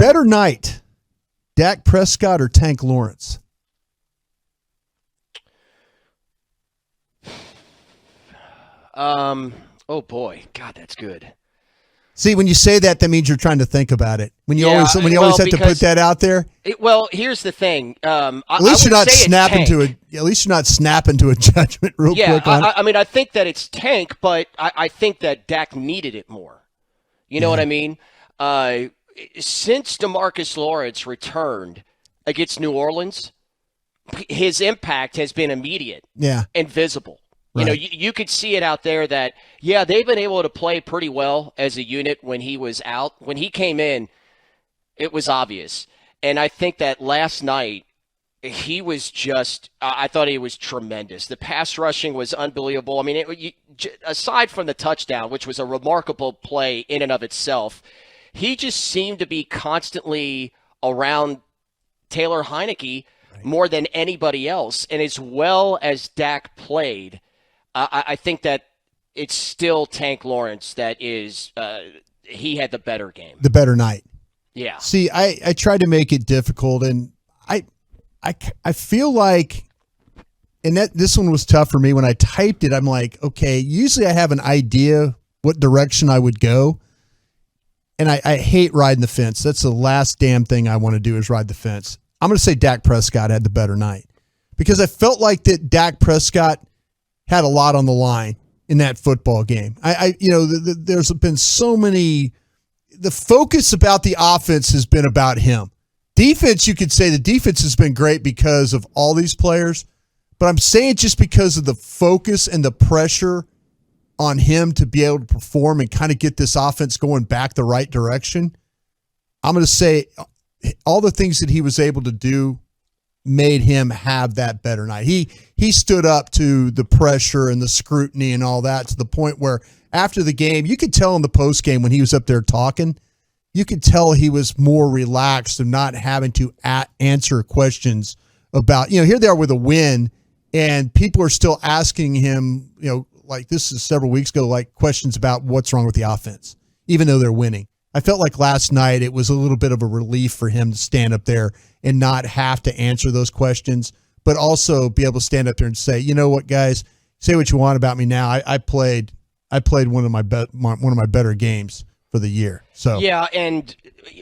Better night, Dak Prescott or Tank Lawrence? Oh boy, God, that's good. See, when you say that, that means you're trying to think about it. When you always have to put that out there. Here's the thing. At least you're not snapping to a judgment real quick. I mean, I think that it's Tank, but I think that Dak needed it more. You know what I mean? Since DeMarcus Lawrence returned against New Orleans, his impact has been immediate and visible. Right. You know, you could see it out there that, they've been able to play pretty well as a unit when he was out. When he came in, it was obvious. And I think that last night, he was I thought he was tremendous. The pass rushing was unbelievable. I mean, aside from the touchdown, which was a remarkable play in and of itself, he just seemed to be constantly around Taylor Heineke more than anybody else. And as well as Dak played, I think that it's still Tank Lawrence that is he had the better game. The better night. Yeah. See, I tried to make it difficult, and I feel like, and this one was tough for me. When I typed it, I'm like, okay, usually I have an idea what direction I would go, and I hate riding the fence. That's the last damn thing I want to do is ride the fence. I'm going to say Dak Prescott had the better night because I felt like that Dak Prescott had a lot on the line in that football game. There's been so many. The focus about the offense has been about him. Defense, you could say the defense has been great because of all these players, but I'm saying just because of the focus and the pressure on him to be able to perform and kind of get this offense going back the right direction. I'm going to say all the things that he was able to do made him have that better night. He stood up to the pressure and the scrutiny and all that to the point where after the game, you could tell in the post game when he was up there talking, you could tell he was more relaxed and not having to answer questions about, here they are with a win and people are still asking him, like this is several weeks ago, like questions about what's wrong with the offense, even though they're winning. I felt like last night it was a little bit of a relief for him to stand up there and not have to answer those questions, but also be able to stand up there and say, you know what, guys, say what you want about me now. I played one of my better games for the year. So and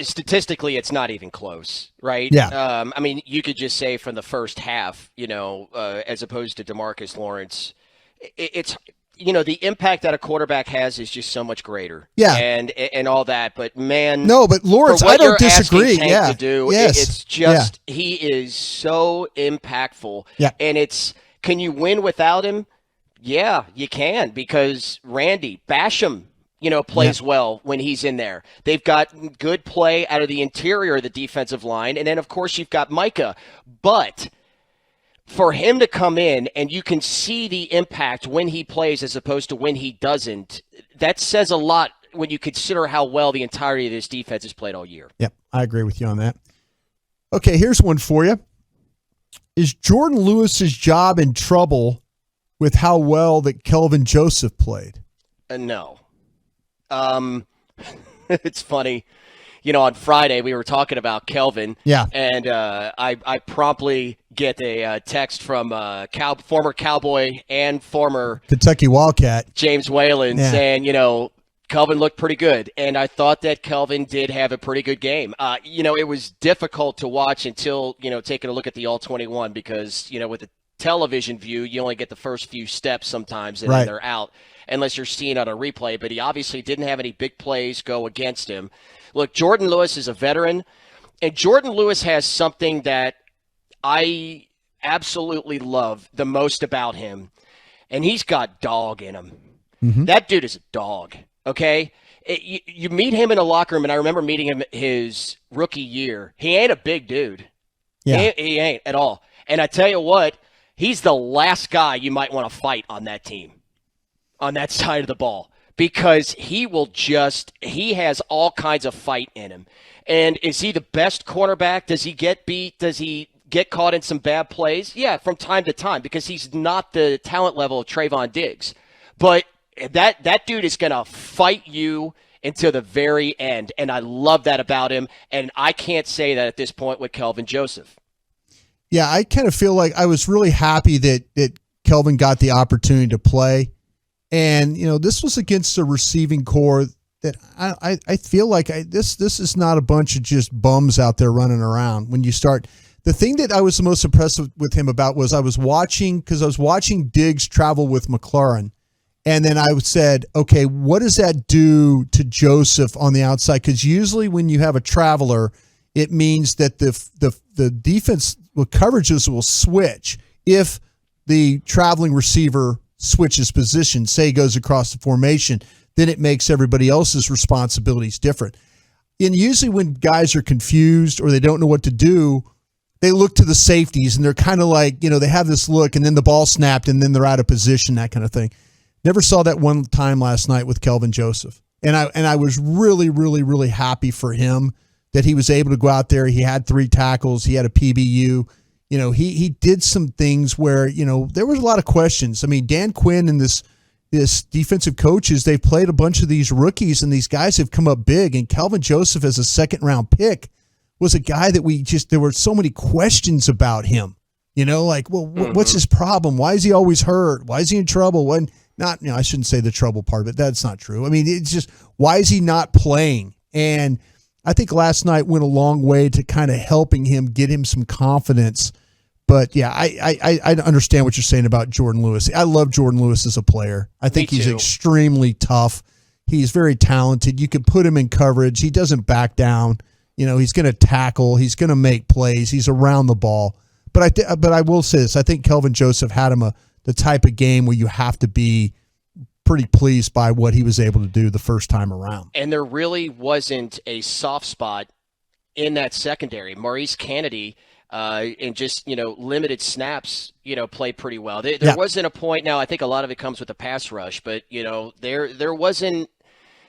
statistically, it's not even close, right? Yeah. I mean, you could just say from the first half, as opposed to DeMarcus Lawrence, it's. The impact that a quarterback has is just so much greater. Yeah. And all that. But, man. No, but Lawrence, I don't disagree. To do, it's just he is so impactful. Yeah. And can you win without him? Yeah, you can because Randy Basham, plays well when he's in there. They've got good play out of the interior of the defensive line. And then, of course, you've got Micah. But for him to come in and you can see the impact when he plays as opposed to when he doesn't, that says a lot when you consider how well the entirety of this defense has played all year. Yep, I agree with you on that. Okay, here's one for you. Is Jourdan Lewis's job in trouble with how well that Kelvin Joseph played? No. It's funny. On Friday we were talking about Kelvin. Yeah. And I promptly get a text from former Cowboy and former Kentucky Wildcat James Whalen saying, Kelvin looked pretty good. And I thought that Kelvin did have a pretty good game. It was difficult to watch until, taking a look at the All-21 because, with the television view, you only get the first few steps sometimes and then they're out unless you're seeing on a replay. But he obviously didn't have any big plays go against him. Look, Jourdan Lewis is a veteran, and Jourdan Lewis has something that I absolutely love the most about him, and he's got dog in him. Mm-hmm. That dude is a dog, okay? You meet him in a locker room, and I remember meeting him his rookie year. He ain't a big dude. Yeah. He ain't at all. And I tell you what, he's the last guy you might want to fight on that team, on that side of the ball. Because he has all kinds of fight in him. And is he the best cornerback? Does he get beat? Does he get caught in some bad plays? Yeah, from time to time, because he's not the talent level of Trayvon Diggs. But that dude is going to fight you until the very end. And I love that about him. And I can't say that at this point with Kelvin Joseph. Yeah, I kind of feel like I was really happy that Kelvin got the opportunity to play. And, this was against a receiving core that I feel like this is not a bunch of just bums out there running around. When you start, the thing that I was the most impressed with him about was I was watching Diggs travel with McLaurin. And then I said, okay, what does that do to Joseph on the outside? Because usually when you have a traveler, it means that the defense with coverages will switch if the traveling receiver switches position, say goes across the formation, then it makes everybody else's responsibilities different. And usually when guys are confused or they don't know what to do, they look to the safeties and they're kind of like, they have this look and then the ball snapped and then they're out of position, that kind of thing. Never saw that one time last night with Kelvin Joseph. And I was really, really, really happy for him that he was able to go out there. He had 3 tackles. He had a PBU. He did some things where, there was a lot of questions. I mean, Dan Quinn and this defensive coaches, they've played a bunch of these rookies and these guys have come up big. And Kelvin Joseph as a 2nd-round pick was a guy that there were so many questions about him. What's his problem? Why is he always hurt? Why is he in trouble? I shouldn't say the trouble part of it. That's not true. I mean, it's just, why is he not playing? And I think last night went a long way to kind of helping him get him some confidence. But yeah, I understand what you're saying about Jourdan Lewis. I love Jourdan Lewis as a player. I think he's extremely tough. He's very talented. You can put him in coverage. He doesn't back down. He's going to tackle. He's going to make plays. He's around the ball. But I will say this. I think Kelvin Joseph had him the type of game where you have to be pretty pleased by what he was able to do the first time around. And there really wasn't a soft spot in that secondary. Maurice Kennedy, in just, limited snaps, played pretty well. There wasn't a point now, I think a lot of it comes with the pass rush, but, there wasn't,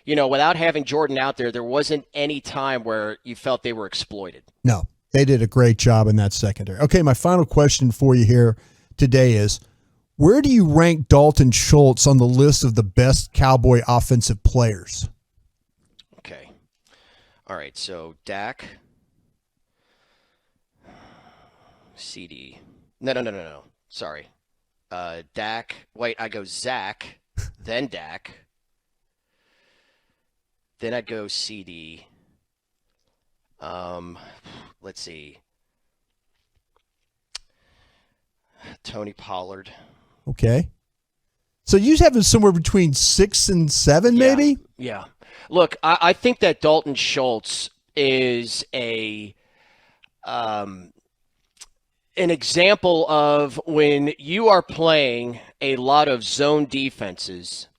without having Jourdan out there wasn't any time where you felt they were exploited. No, they did a great job in that secondary. Okay, my final question for you here today is, where do you rank Dalton Schultz on the list of the best Cowboy offensive players? Okay. All right, so Dak, CD. No. Sorry. Dak. Wait, I go Zach, then Dak. Then I'd go CD. Let's see. Tony Pollard. Okay. So you have him somewhere between 6 and 7, maybe? Yeah. Look, I think that Dalton Schultz is an example of when you are playing a lot of zone defenses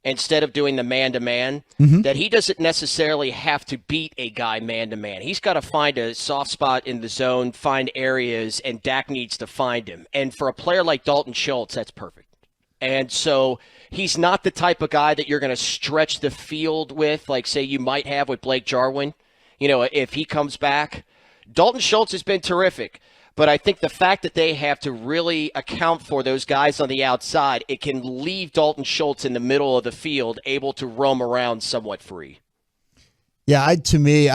instead of doing the man-to-man, that he doesn't necessarily have to beat a guy man-to-man. He's got to find a soft spot in the zone, find areas, and Dak needs to find him. And for a player like Dalton Schultz, that's perfect. And so he's not the type of guy that you're going to stretch the field with, like, say, you might have with Blake Jarwin, if he comes back. Dalton Schultz has been terrific. But I think the fact that they have to really account for those guys on the outside, it can leave Dalton Schultz in the middle of the field, able to roam around somewhat free. Yeah, I threw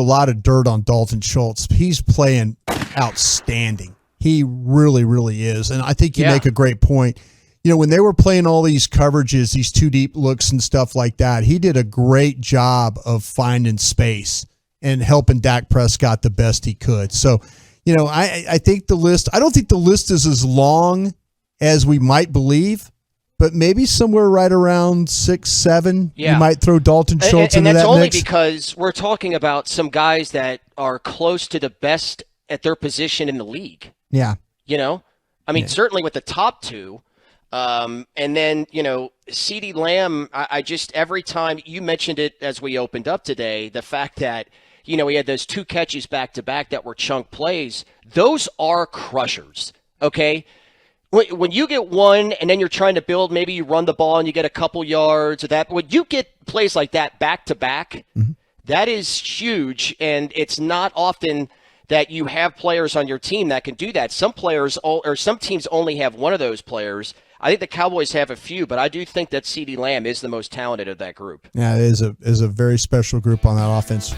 a lot of dirt on Dalton Schultz. He's playing outstanding. He really, really is. And I think you make a great point. When they were playing all these coverages, these 2 deep looks and stuff like that, he did a great job of finding space and helping Dak Prescott the best he could. So, I think the list, I don't think the list is as long as we might believe, but maybe somewhere right around 6, 7, you might throw Dalton Schultz into that mix. And that's only because we're talking about some guys that are close to the best at their position in the league. Yeah. Certainly with the top 2. And then, CeeDee Lamb, I just, every time you mentioned it as we opened up today, the fact that, he had those 2 catches back-to-back that were chunk plays. Those are crushers, okay? When you get one and then you're trying to build, maybe you run the ball and you get a couple yards of that. When you get plays like that back-to-back, that is huge, and it's not often that you have players on your team that can do that. Some players or some teams only have one of those players. I think the Cowboys have a few, but I do think that CeeDee Lamb is the most talented of that group. Yeah, it is a very special group on that offense.